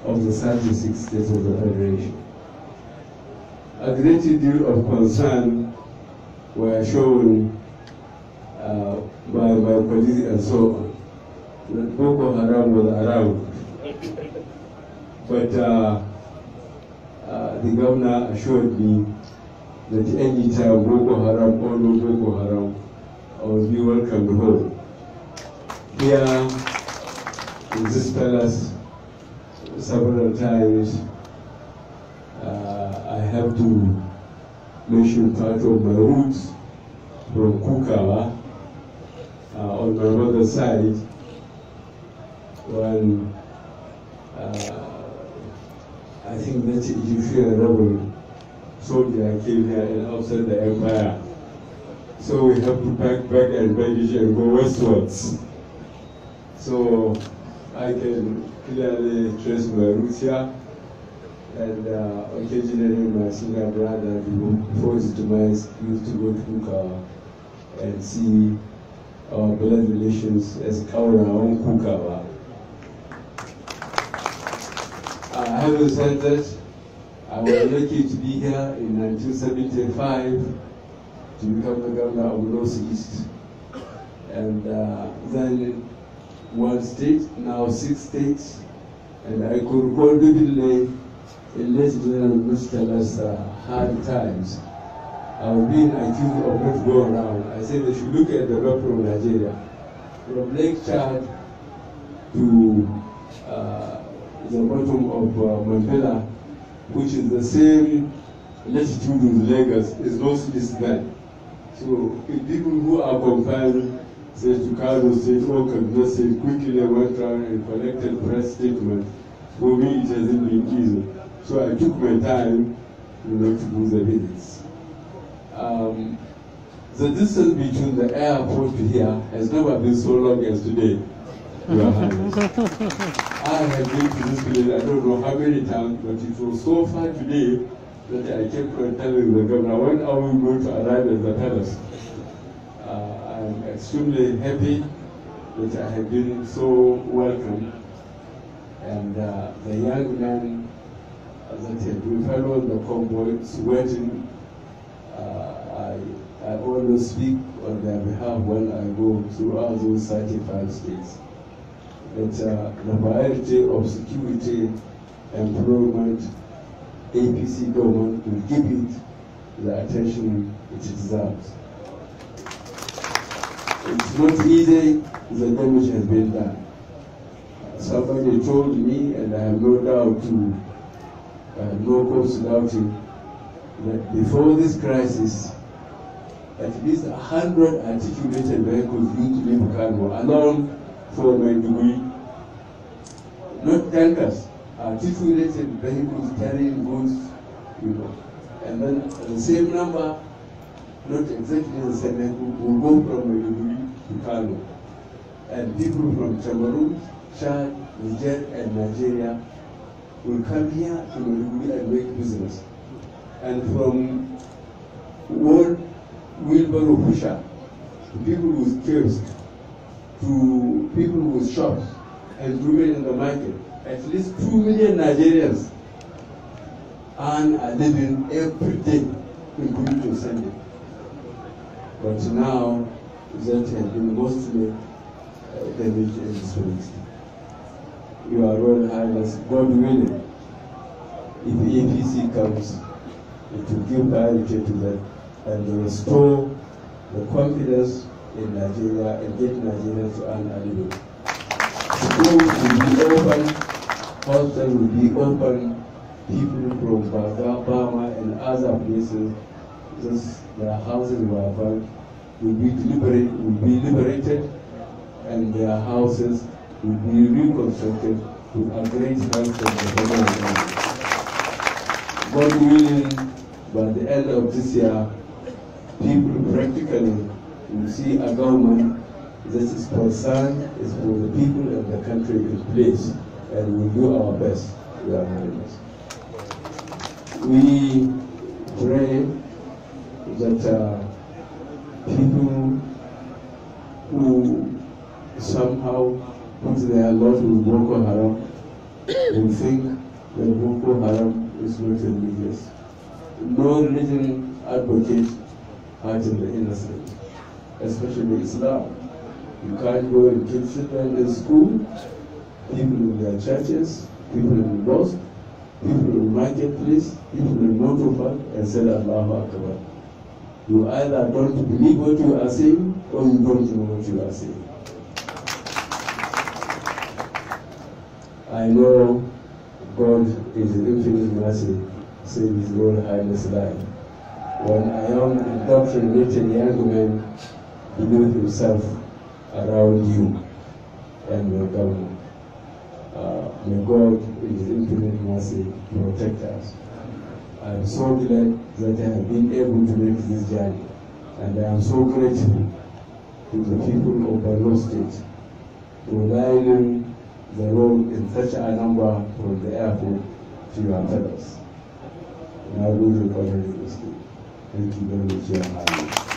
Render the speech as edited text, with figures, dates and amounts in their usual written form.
of the 36 states of the Federation. A great deal of concern were shown by my colleagues and so on, that Boko Haram was around. But the governor assured me that any time Boko Haram or no Boko Haram, I will be welcomed home. Here in this palace, several times, I have to mention part of my roots from Kukawa on my mother's side, when I think that Egyptian rebel soldier came here and outside the empire. So we have to pack back and baggage and go westwards. So I can clearly trace my roots here, and occasionally my senior brother, before his demise, used to go to Kukawa and see our blood relations as Kaura on Kukawa. Having said that, I was lucky to be here in 1975 to become the governor of North East. And then one state, now 6 states, and I could recall vividly in less than Mr. hard times. I was being accused of not going around. I said they should look at the map from Nigeria, from Lake Chad to the bottom of Mandela, which is the same latitude as Lagos, is northeast then. So if people who are confined, say to Kano State or Kaduna State, quickly went around and collected press statement, for me it hasn't been easy. So I took my time, to do the visits. The distance between the airport to here has never been so long as today, Your Highness. I have been to this place, I don't know how many times, but it was so far today that I kept on telling the governor, when are we going to arrive at the palace? I'm extremely happy that I have been so welcome. And the young men that have been following the convoy, waiting, I always speak on their behalf when I go throughout those 35 states. That the variety of security, employment, APC government will give it the attention it deserves. It's not easy, the damage has been done. Somebody told me, and I have no doubt to, no cause to doubt it, that before this crisis, at least 100 articulated vehicles used to leave Kano alone for Maiduguri. Not tankers, articulated vehicles carrying goods, And then the same number, not exactly the same vehicle, will go from Maiduguri to Kano. And people from Cameroon, Chad, Niger, and Nigeria will come here to Maiduguri and make business. And from wheelbarrow pusher to people with kiosks, to people with shops and women in the market, at least 2 million Nigerians earn a living every day, including Sunday. But now, that has been mostly damaged and destroyed. Your Royal Highness, God willing, if APC comes, it will give priority to that and restore the confidence in Nigeria and get Nigerians to earn a living. Schools will be open, hostels will be open, people from Bama and other places, just their houses were burned, will be liberated, and their houses will be reconstructed with a great help from the government. God willing, by the end of this year, people practically will see a government that is concerned is for the people and the country in place, and we'll do our best, Your Highness. We pray that people who somehow put their lot with Boko Haram will think that Boko Haram is not religious. No religion advocates hurting the innocent, especially Islam. You can't go and kill children in school, people in their churches, people in the mosque, people in the marketplace, people in motorpark, and say Allahu Akbar. You either don't believe what you are saying, or you don't know what you are saying. I know God is an infinite mercy, saved His Royal Highness life. When a young indoctrinated young man believed himself around you and your government, may God in His infinite mercy protect us. I am so glad that I have been able to make this journey, and I am so grateful to the people of Borno State for lining the road in such a number from the airport to your fellows. Now, we will continue. Thank you very much, Your Highness.